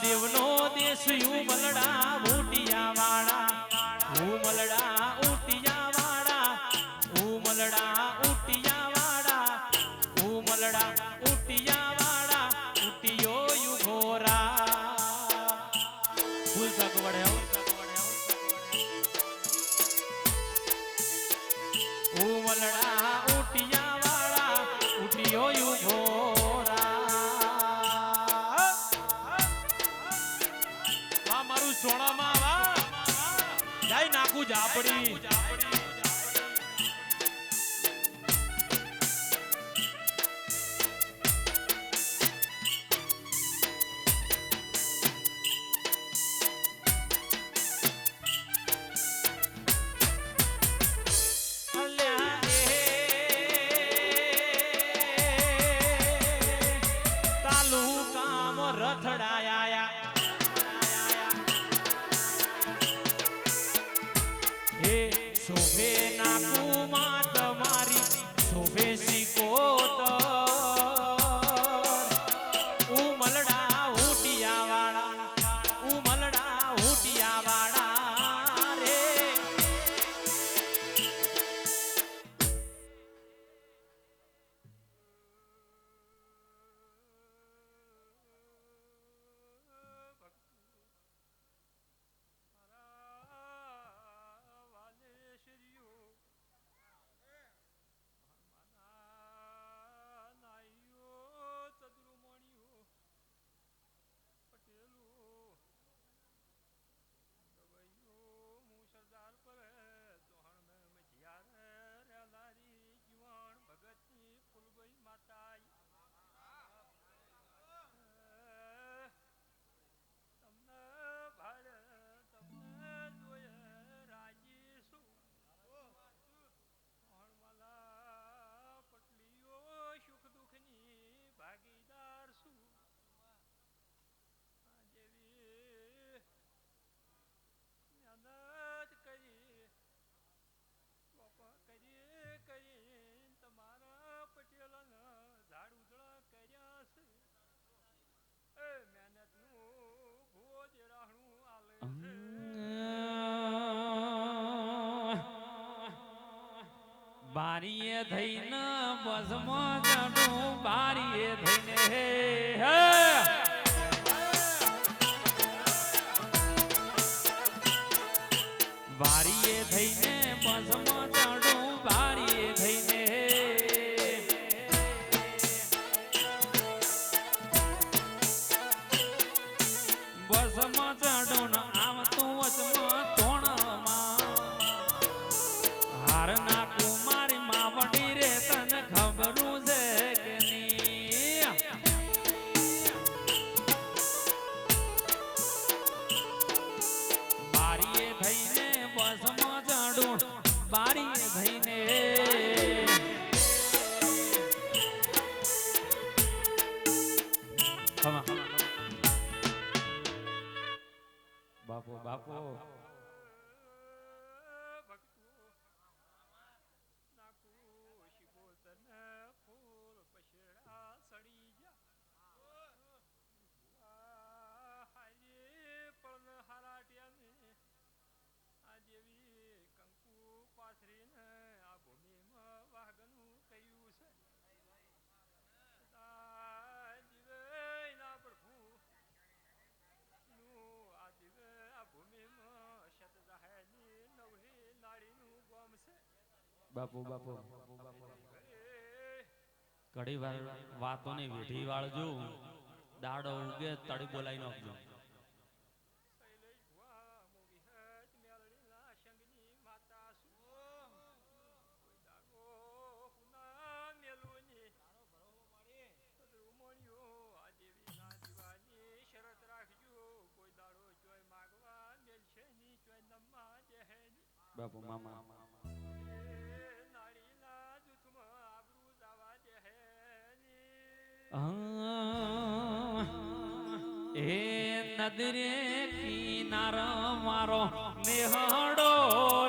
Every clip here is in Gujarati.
દેવનો દેશ ઉમલડા ઊટિયા વાળા ઉમલડા ઊટિયા વાળા ઉમલડા ઊટિયા વાળા ઉમલડા ઊટિયા વાળા ઊટિયો યુઘોરા ફૂલ સગવડે ઉમલડા ઊટિયા વાળા ઊટિયો યુઘોરા સોણામાં જાય નાખું ઝાપડી તાલુકામાં રથડાયા શોભે નાકુમાં તમારી શોભે સિકોતર ઉમલડા ઊટિયા વાળા ઉમલડા ઊટિયા વાળા રે બારીએ થઈને બસમાં ચડું બારીએ થઈને બારીએ થઈને બસમાં ચડું બારીએ થઈને બસમાં ચડું ને આવતું વચમાં તોણમાં હાર નાખું મારી માવડી રે તને ખબરું છે કે નહીં બારીએ થઈને બસમાં ચડું બારીએ થઈને બાપો બાપો બાપુ બાપુ ઘડી વાર વાતોની વેઠી વાળજો દાડો ઉગે તળી બોલાઈ નાખજો બાપુ મામા એ નદરે કિનારો મારો નિહાળો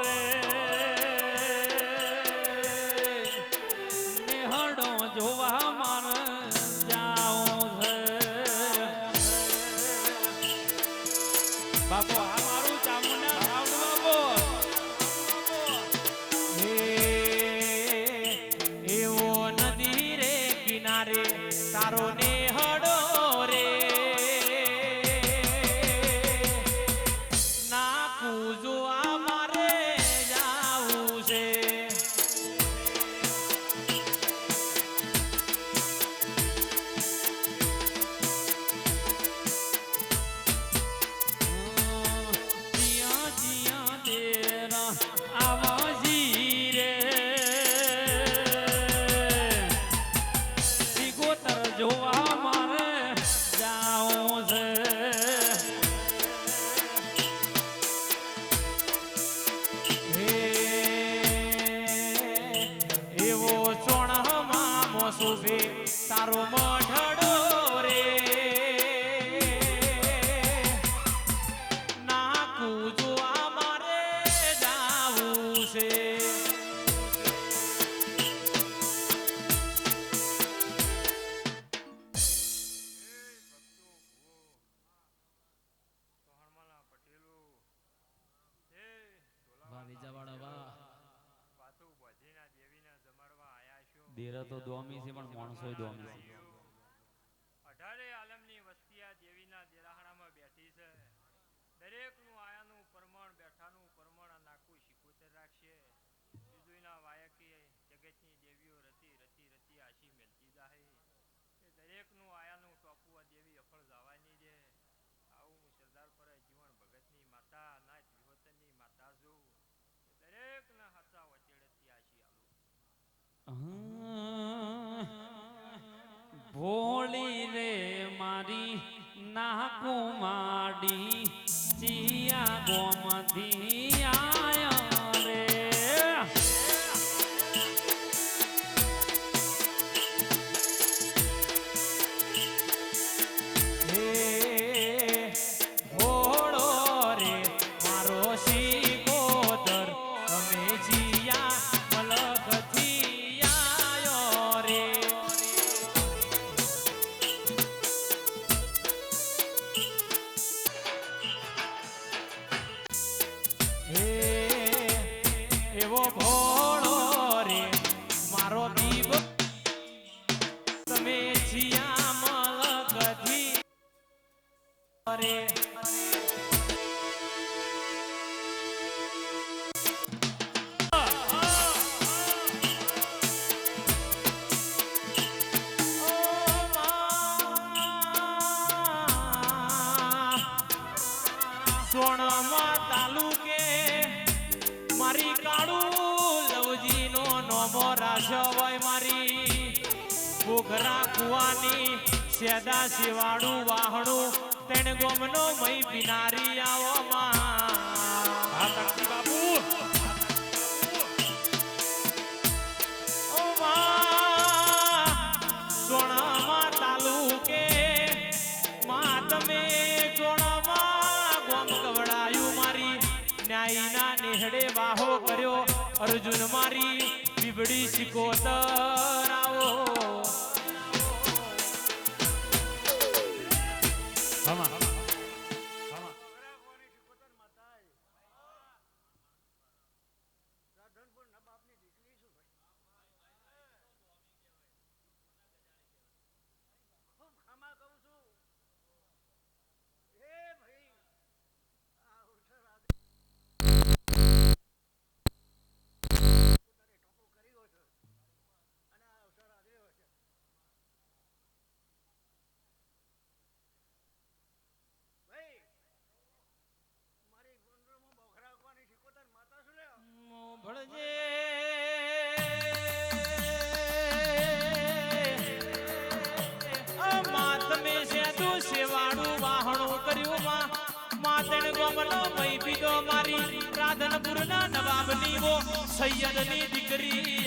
રે નિહાળો જોવા મારે જાઉં છે બાપુ આ મારું ચામુંડા રાવણ બાપુ એવો નદી રે કિનારે તારો નેહડો રે નાખું જો મારે જાવું છે જીયા જીયા તેરા આવાજી રે સિગોતર જોવા મારે જાવું છે એવો સોણમાં મોસુભે તારો મઢડો રે નાખું જોવા મારે જાવું છે વાહ બીજાવાળા વાહ દેરા તો દોમી છે પણ માણસોય દોમી છે અઢારે આલમની વસ્તી આ દેવીના દેરાહણામાં બેઠી છે દરેકનું આયાનું પરમણ બેઠાનું પરમણ આ નાકું શીખોતર રાખશે બીજુના વાયકી જગતની દેવીઓ રતી રતી રતી આશી મેલતી જાહે એ દરેકનું આયાનું ટોપું આ દેવી અફળ જવાની દે આવું હું સરદાર પર જીવન ભગતની માતા નાચ વિહોતરની માતા છું દરેકના હાથા વચેડતી આશી આલું ભોળી રે મારી નાકું માડી ચિયા ગોમથી આયા રે હે ભોળો રે મારો સિકોતર તમે જીયા મલકથી આયો રે હે એવો ભોળો રે મારો દીવ તમે જીયા મલકથી રે સોણમાં તાલુકે મારી કાળું લવજી નો નોમો રાશો હોય મારી ઘોઘરા કુવાની સેદા શિવાળું વાહણું તેણ ગોમનો મય પીનારી આવો માં બાપુ ઓ માં સોણામાં તાલુકે માં તમે સોણામાં ગોમ કવડાયું મારી ન્યાયના નેહડે વાહો કર્યો અર્જુન મારી બીબડી સિકોતર આવો ભળજે તમે સેતું સેવાળું વાહણું કર્યું માં તેણ ગોમનો મય પીધો મારી રાધનપુરના નવાબની વો સૈયદની દીકરી